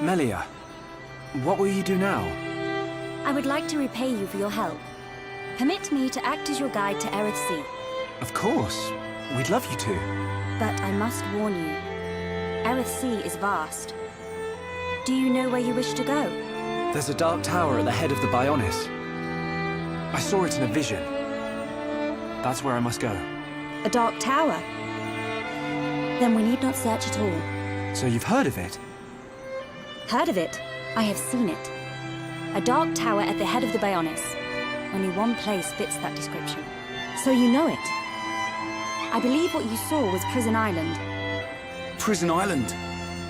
Melia, what will you do now? I would like to repay you for your help. Permit me to act as your guide to Aerith Sea. Of course. We'd love you to. But I must warn you. Aerith Sea is vast. Do you know where you wish to go? There's a dark tower at the head of the Bionis. I saw it in a vision. That's where I must go. A dark tower? Then we need not search at all. So you've heard of it? Heard of it? I have seen it. A dark tower at the head of the Bionis. Only one place fits that description. So you know it? I believe what you saw was Prison Island. Prison Island?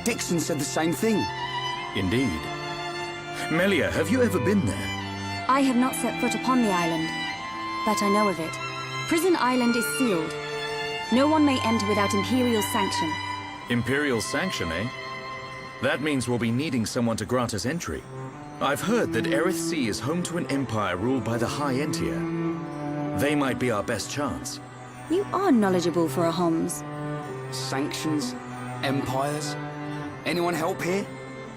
Dixon said the same thing. Indeed. Melia, have you ever been there? I have not set foot upon the island, but I know of it. Prison Island is sealed. No one may enter without Imperial sanction. Imperial sanction, eh? That means we'll be needing someone to grant us entry. I've heard that Aerith Sea is home to an empire ruled by the High Entier. They might be our best chance. You are knowledgeable for a Homs. Sanctions? Empires? Anyone help here?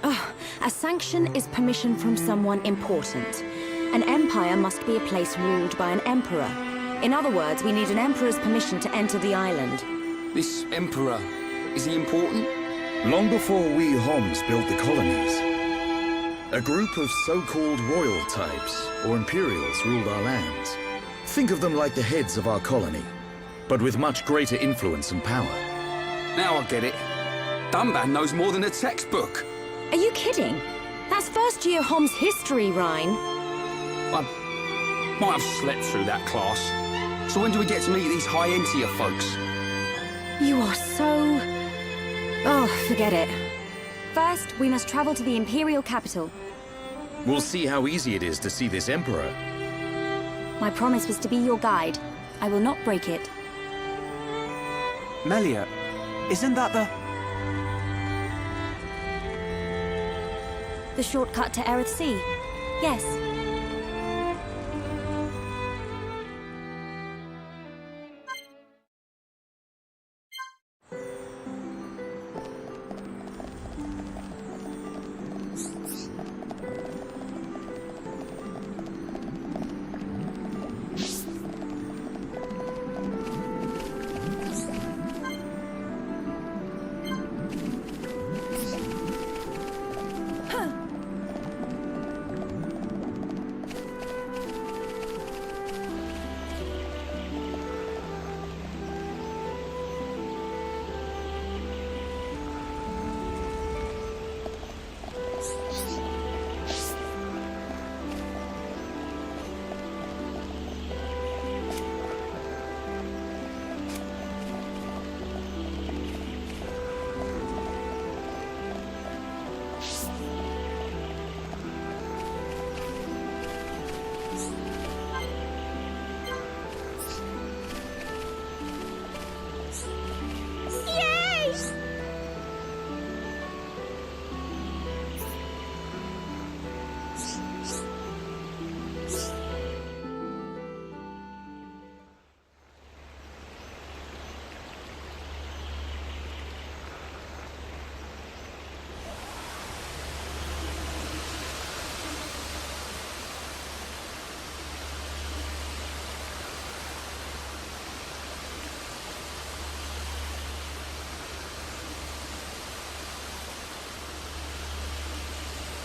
A sanction is permission from someone important. An empire must be a place ruled by an emperor. In other words, we need an emperor's permission to enter the island. This emperor, is he important? Long before we Homs built the colonies, a group of so-called royal types, or imperials, ruled our lands. Think of them like the heads of our colony, but with much greater influence and power. Now I get it. Dunban knows more than a textbook. Are you kidding? That's first year Homs history, Rhine. I might have slept through that class. So when do we get to meet these High Entier folks? You are so... Oh, forget it. First, we must travel to the Imperial capital. We'll see how easy it is to see this emperor. My promise was to be your guide. I will not break it. Melia, isn't that the... The shortcut to Aerith Sea? Yes.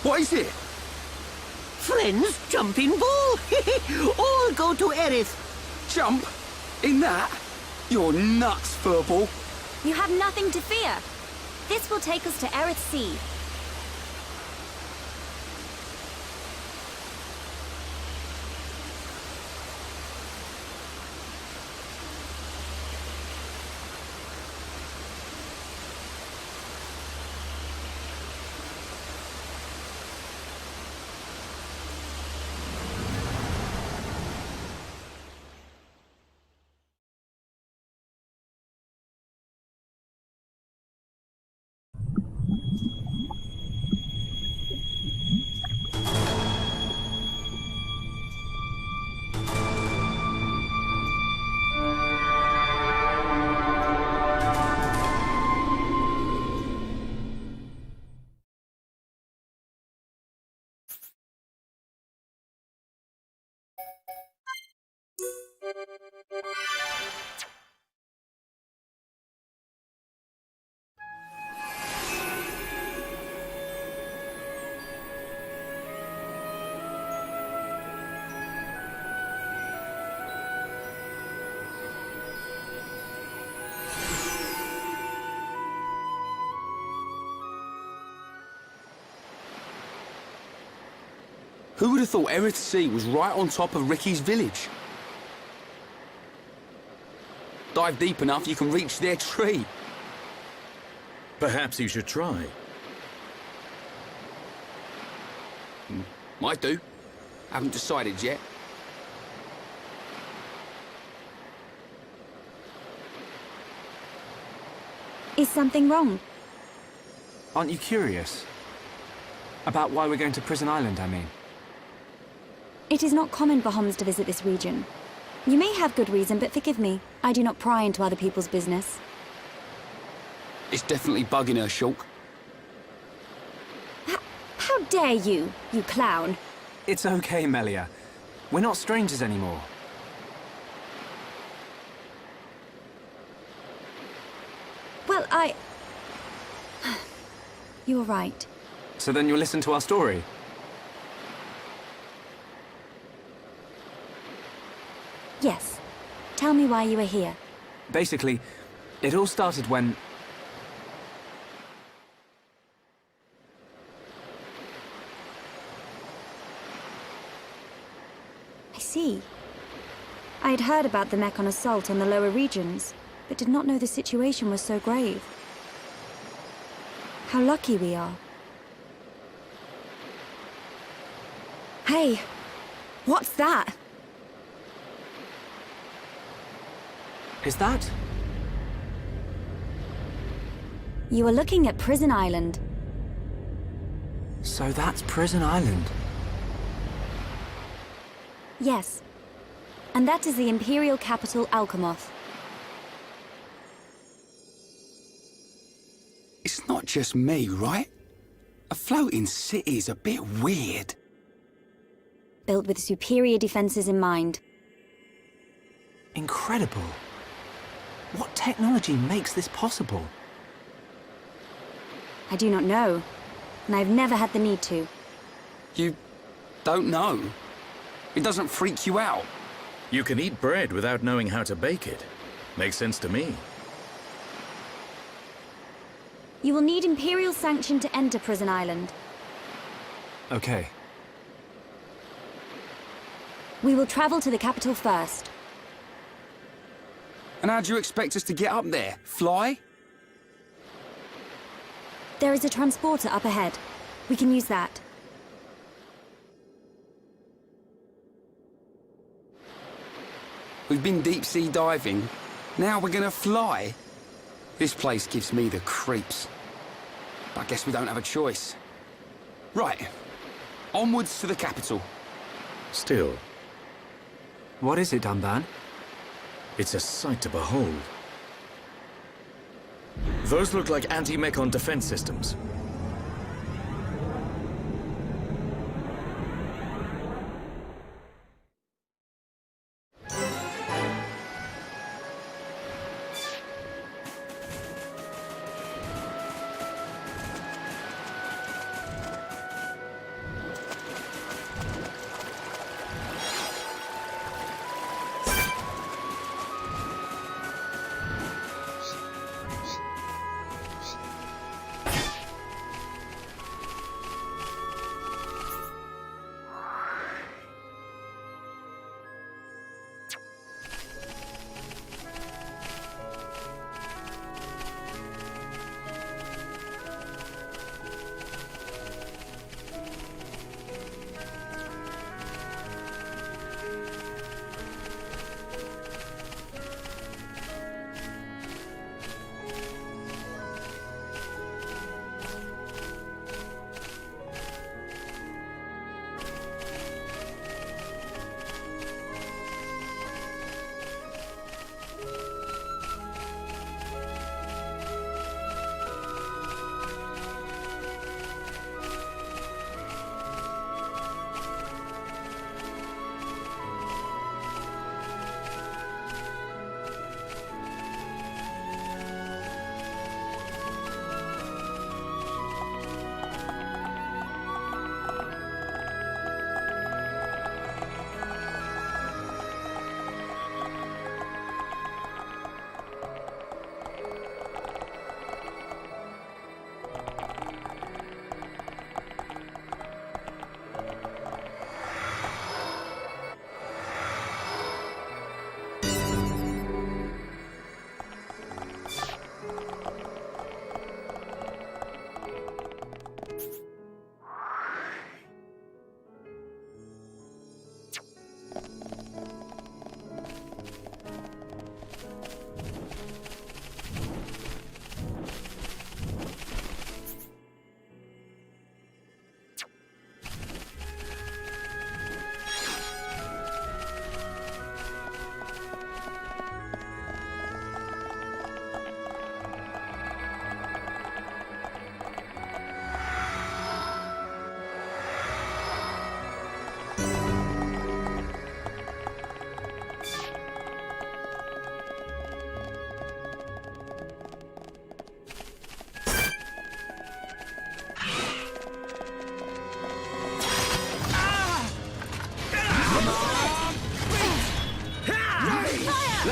What is it? Friends, jumping ball! All go to Aerith. Jump? In that? You're nuts, Furball. You have nothing to fear. This will take us to Aerith Sea. Who would have thought Erith Sea was right on top of Ricky's village? Dive deep enough, you can reach their tree. Perhaps you should try. Might do. Haven't decided yet. Is something wrong? Aren't you curious? About why we're going to Prison Island, I mean. It is not common for Homs to visit this region. You may have good reason, but forgive me. I do not pry into other people's business. It's definitely bugging her, Shulk. How dare you, you clown? It's okay, Melia. We're not strangers anymore. Well, You're right. So then you'll listen to our story? Yes. Tell me why you are here. Basically, it all started when... I see. I had heard about the Mechon assault on the lower regions, but did not know the situation was so grave. How lucky we are. Hey! What's that? Is that? You are looking at Prison Island. So that's Prison Island. Yes. And that is the imperial capital, Alcamoth. It's not just me, right? A floating city is a bit weird. Built with superior defenses in mind. Incredible. What technology makes this possible? I do not know, and I've never had the need to. You don't know? It doesn't freak you out? You can eat bread without knowing how to bake it. Makes sense to me. You will need Imperial sanction to enter Prison Island. Okay. We will travel to the capital first. And how do you expect us to get up there? Fly? There is a transporter up ahead. We can use that. We've been deep-sea diving. Now we're gonna fly? This place gives me the creeps. But I guess we don't have a choice. Right. Onwards to the capital. Still, What is it, Dunban? it's a sight to behold. Those look like anti-Mechon defense systems.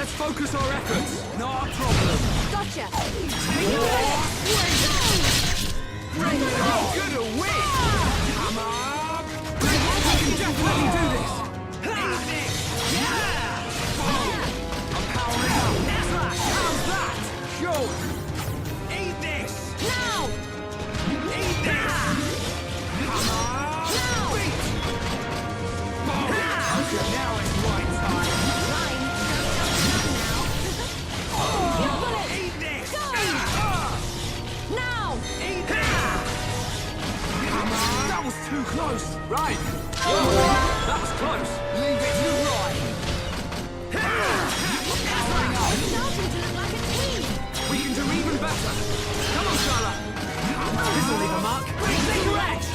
Let's focus our efforts. Not a problem. Gotcha! How good a win! Come on! We can definitely do this! I'm powering up! How's that? Sure! Eat this! Now! Eat this! Come on! Beat! Okay, now it's right time! Eat this! Now! Eat this! Come on! That was too close! Right! That was close! Leave it to right! Powering up! Starting to look like a team! We can do even better! Come on, Charlotte! This'll leave a mark! Take your edge!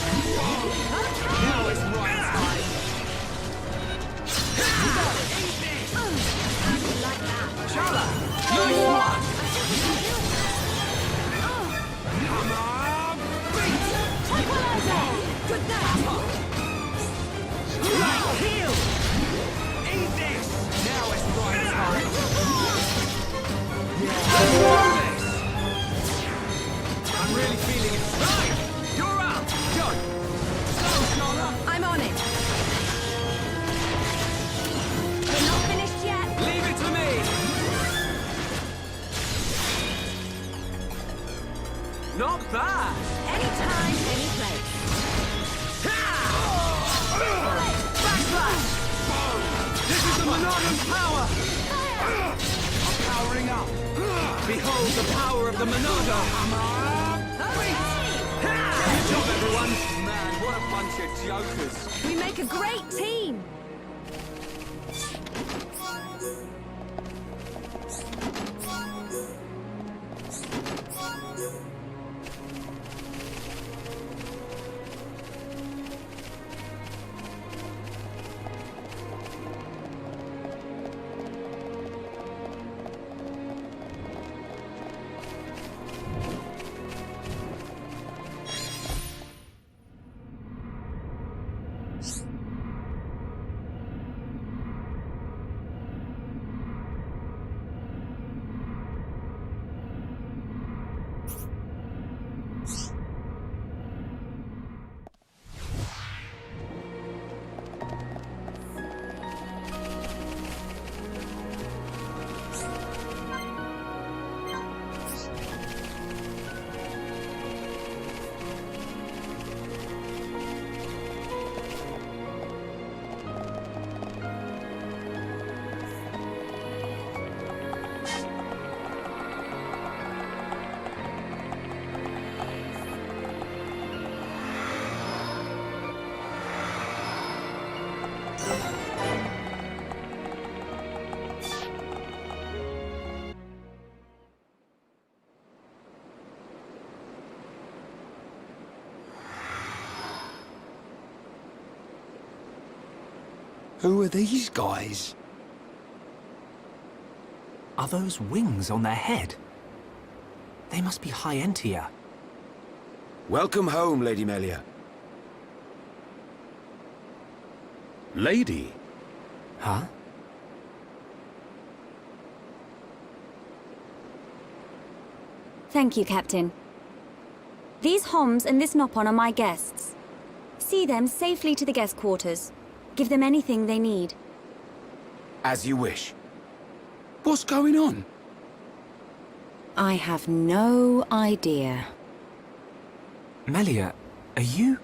Now it's right time! Eat this! Like that. Charlotte! Nice one! Come on! Beat! Tranquilizer! Good that! Right heel! Eat this! Now it's right time! Yeah, let's do this! I'm really feeling it. Right! You're up! Go! Go, Charlotte! I'm on it! We're not finished yet! Leave it to me! Not bad! Anytime, any place. Backslash! This is the Monada's power! I'm powering up! Behold the power of the Monada! Good job, everyone! Man, what a bunch of jokers! We make a great team! Who are these guys? Are those wings on their head? They must be Hyentia. Welcome home, Lady Melia. Lady? Huh? Thank you, Captain. These Homs and this Nopon are my guests. See them safely to the guest quarters. Give them anything they need. As you wish. What's going on? I have no idea. Melia, are you?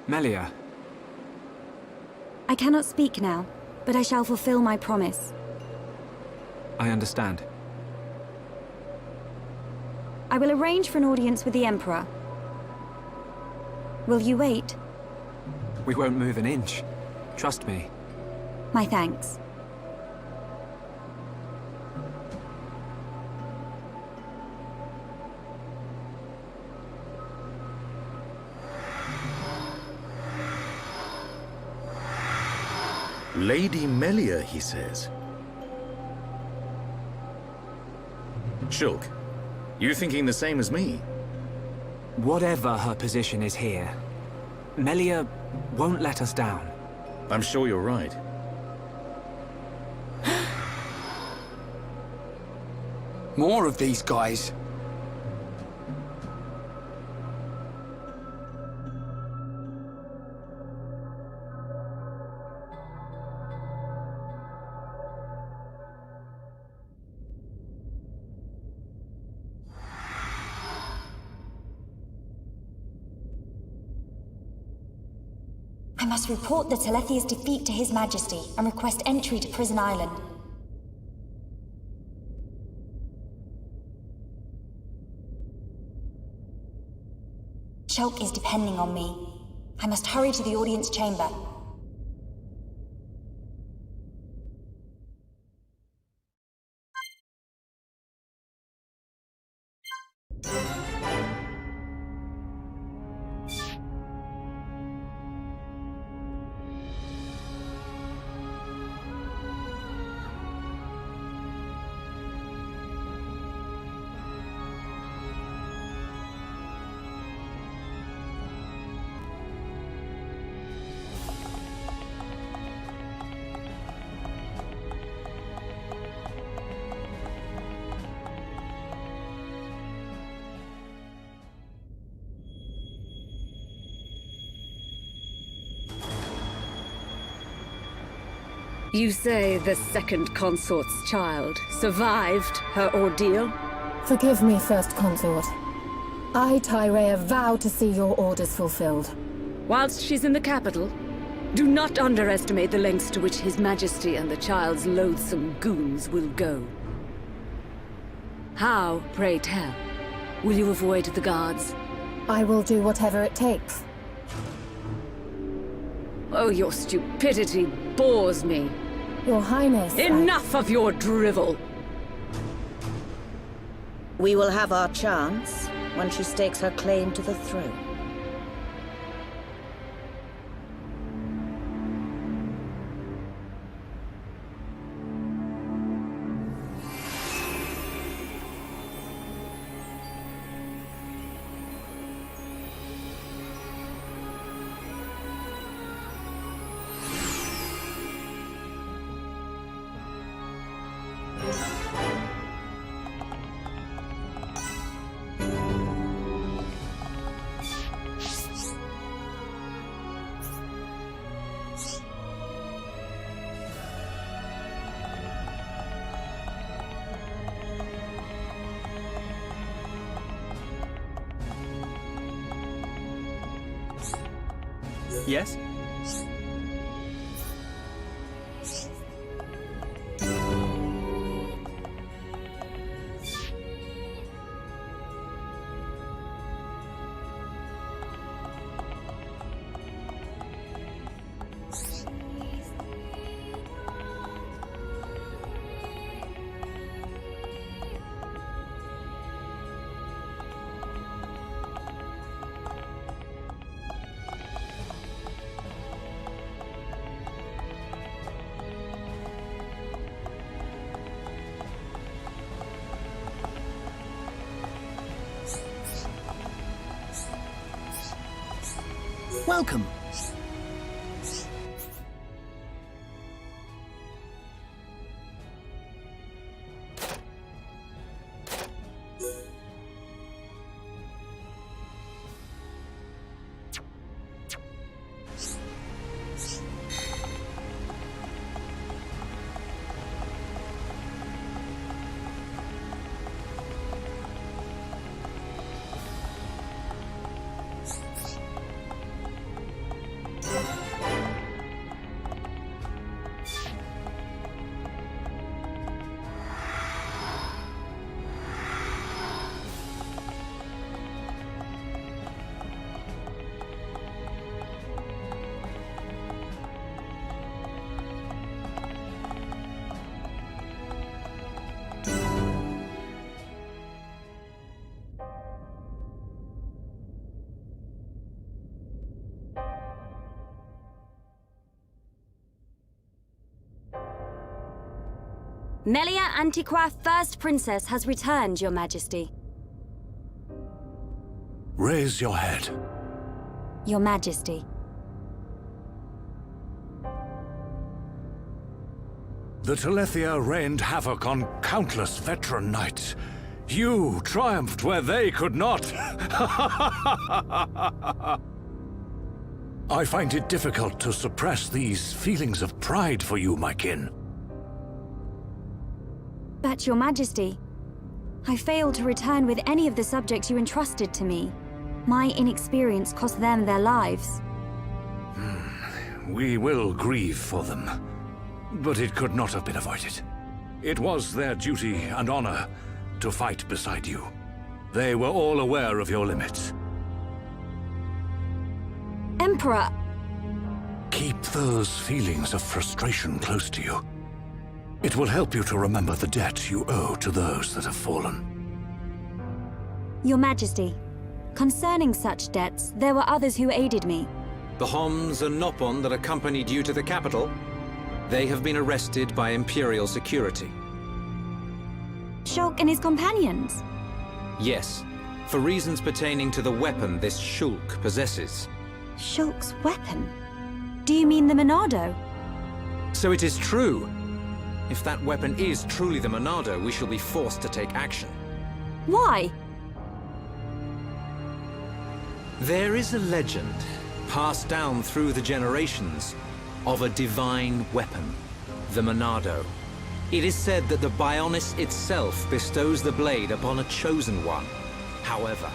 Melia. I cannot speak now, but I shall fulfill my promise. I understand. I will arrange for an audience with the Emperor. Will you wait? We won't move an inch. Trust me. My thanks. Lady Melia, he says. Shulk, You thinking the same as me? Whatever her position is here, Melia won't let us down. I'm sure you're right. More of these guys. I must report the Telethia's defeat to His Majesty and request entry to Prison Island. Shulk is depending on me. I must hurry to the audience chamber. You say the second consort's child survived her ordeal? Forgive me, First Consort. I, Tyrea, vow to see your orders fulfilled. Whilst she's in the capital, do not underestimate the lengths to which His Majesty and the child's loathsome goons will go. How, pray tell, will you avoid the guards? I will do whatever it takes. Oh, your stupidity bores me. Your Highness, Enough of your drivel! We will have our chance when she stakes her claim to the throne. Yes? Welcome. Melia Antiqua, First Princess, has returned, Your Majesty. Raise your head. Your Majesty. The Telethia rained havoc on countless veteran knights. You triumphed where they could not. I find it difficult to suppress these feelings of pride for you, my kin. But Your Majesty, I failed to return with any of the subjects you entrusted to me. My inexperience cost them their lives. We will grieve for them, but it could not have been avoided. It was their duty and honor to fight beside you. They were all aware of your limits. Emperor! Keep those feelings of frustration close to you. It will help you to remember the debt you owe to those that have fallen. Your Majesty, concerning such debts, there were others who aided me. The Homs and Nopon that accompanied you to the capital, they have been arrested by Imperial security. Shulk and his companions? Yes, for reasons pertaining to the weapon this Shulk possesses. Shulk's weapon? Do you mean the Monado? So it is true. If that weapon is truly the Monado, we shall be forced to take action. Why? There is a legend, passed down through the generations, of a divine weapon, the Monado. It is said that the Bionis itself bestows the blade upon a chosen one. However,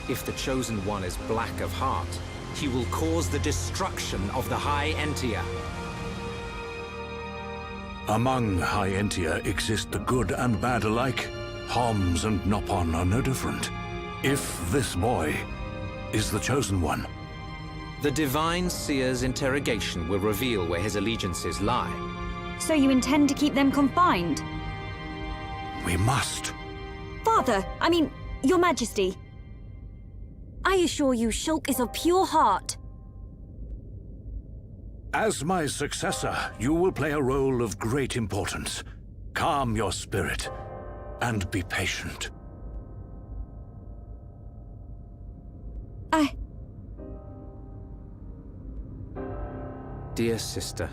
if the chosen one is black of heart, he will cause the destruction of the High Entia. Among High Entia exist the good and bad alike. Homs and Nopon are no different. If this boy is the chosen one, the Divine Seer's interrogation will reveal where his allegiances lie. So you intend to keep them confined? we must. Father, Your Majesty. I assure you, Shulk is of pure heart. As my successor, you will play a role of great importance. Calm your spirit, and be patient. Dear sister,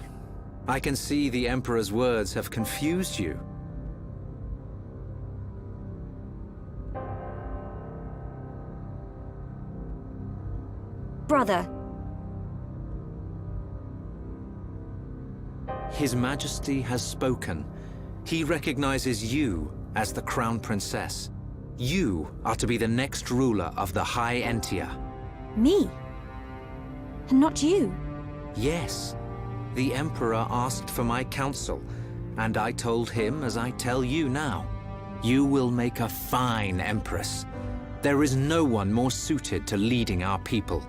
I can see the Emperor's words have confused you. Brother. His Majesty has spoken. He recognizes you as the Crown Princess. You are to be the next ruler of the High Entia. Me? And not you? Yes. The Emperor asked for my counsel, and I told him as I tell you now. You will make a fine Empress. There is no one more suited to leading our people.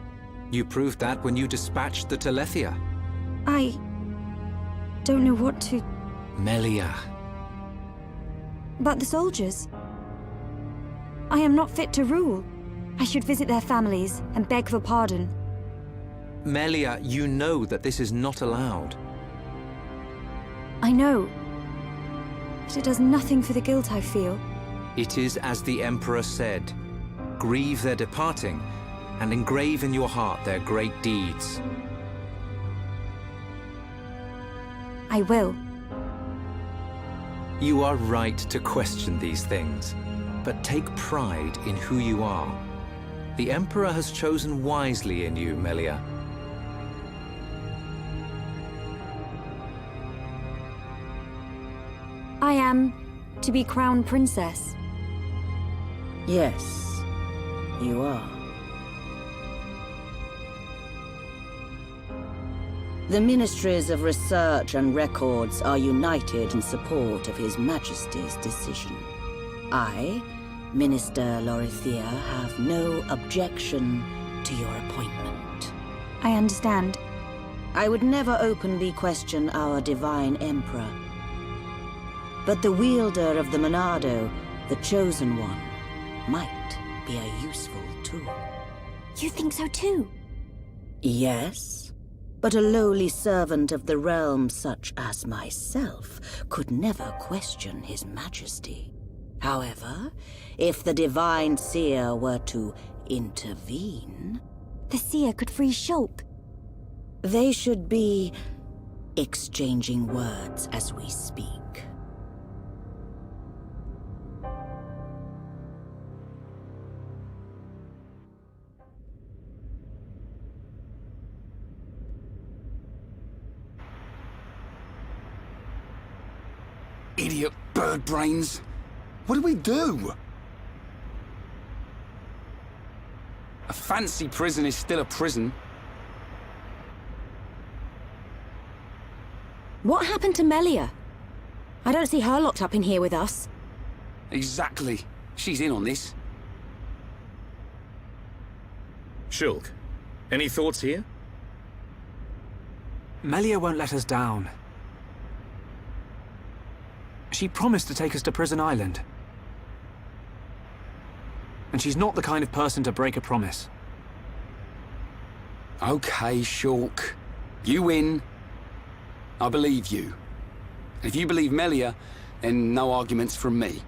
You proved that when you dispatched the Telethia. I don't know what to... Melia. But the soldiers? I am not fit to rule. I should visit their families and beg for pardon. Melia, you know that this is not allowed. I know. But it does nothing for the guilt I feel. It is as the Emperor said. Grieve their departing, and engrave in your heart their great deeds. I will. You are right to question these things, but take pride in who you are. The Emperor has chosen wisely in you, Melia. I am to be Crown Princess. Yes, you are. The Ministries of Research and Records are united in support of His Majesty's decision. I, Minister Lorithia, have no objection to your appointment. I understand. I would never openly question our Divine Emperor. But the wielder of the Monado, the Chosen One, might be a useful tool. You think so too? Yes, but a lowly servant of the realm such as myself could never question His Majesty. However, if the Divine Seer were to intervene? The seer could free Shulk. They should be exchanging words as we speak. Idiot bird brains. What do we do? A fancy prison is still a prison. What happened to Melia? I don't see her locked up in here with us. Exactly. She's in on this. Shulk, any thoughts here? Melia won't let us down. She promised to take us to Prison Island. And she's not the kind of person to break a promise. Okay, Shulk. You win. I believe you. And if you believe Melia, then no arguments from me.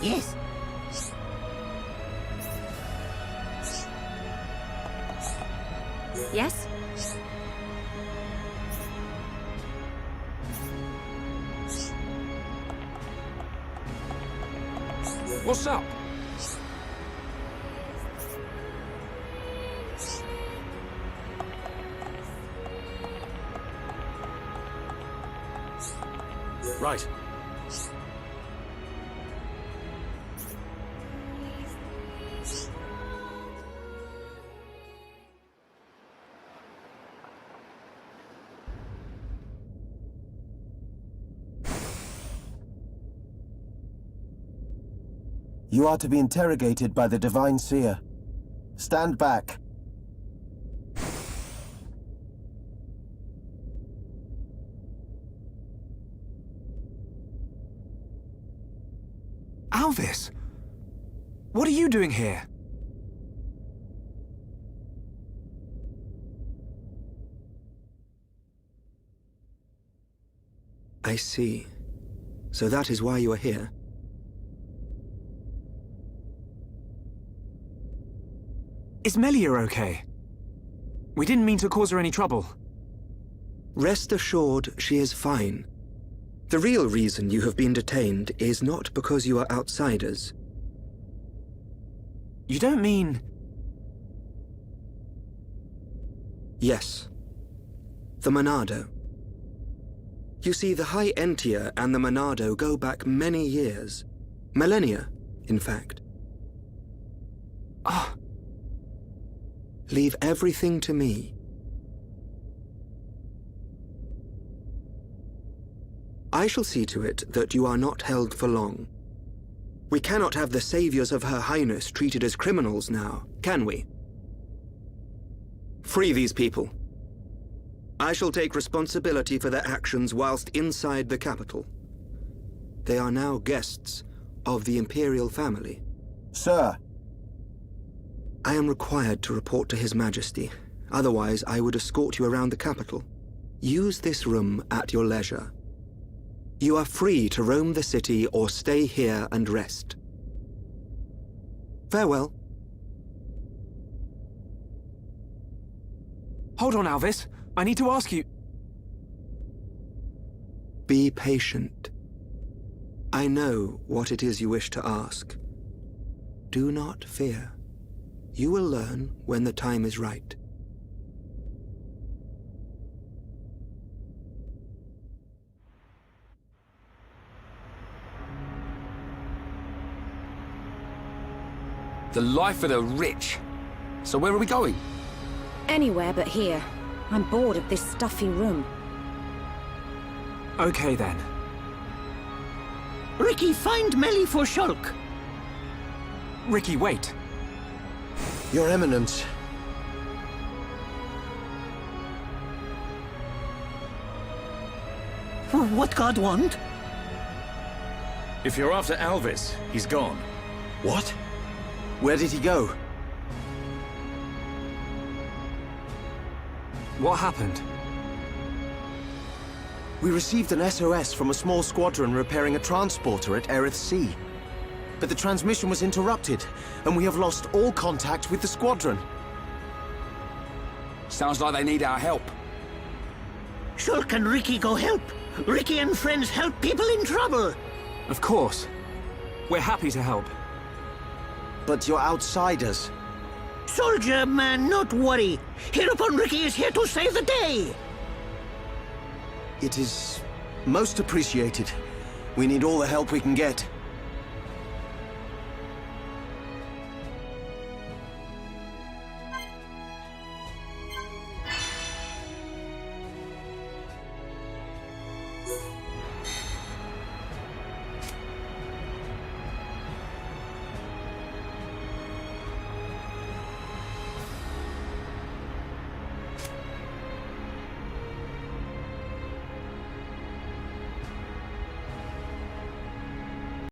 Yes. Yes? What's up? Right. You are to be interrogated by the Divine Seer. Stand back. Alvis! What are you doing here? I see. So that is why you are here. Is Melia okay? We didn't mean to cause her any trouble. Rest assured, she is fine. The real reason you have been detained is not because you are outsiders. You don't mean... Yes. The Monado. You see, the High Entia and the Monado go back many years. Millennia, in fact. Ah. Leave everything to me. I shall see to it that you are not held for long. We cannot have the saviors of Her Highness treated as criminals now, can we? Free these people. I shall take responsibility for their actions whilst inside the capital. They are now guests of the Imperial family. Sir. I am required to report to His Majesty. Otherwise, I would escort you around the capital. Use this room at your leisure. You are free to roam the city or stay here and rest. Farewell. Hold on, Alvis. I need to ask you... Be patient. I know what it is you wish to ask. Do not fear. You will learn when the time is right. The life of the rich. So where are we going? Anywhere but here. I'm bored of this stuffy room. Okay then. Ricky, find Melly for Shulk. Ricky, wait. Your Eminence. What God want? If you're after Alvis, he's gone. What? Where did he go? What happened? We received an SOS from a small squadron repairing a transporter at Aerith Sea. But the transmission was interrupted, and we have lost all contact with the squadron. Sounds like they need our help. Sure can Ricky go help? Ricky and friends help people in trouble. Of course. We're happy to help. But you're outsiders. Soldier man, not worry. Hereupon Ricky is here to save the day. It is most appreciated. We need all the help we can get.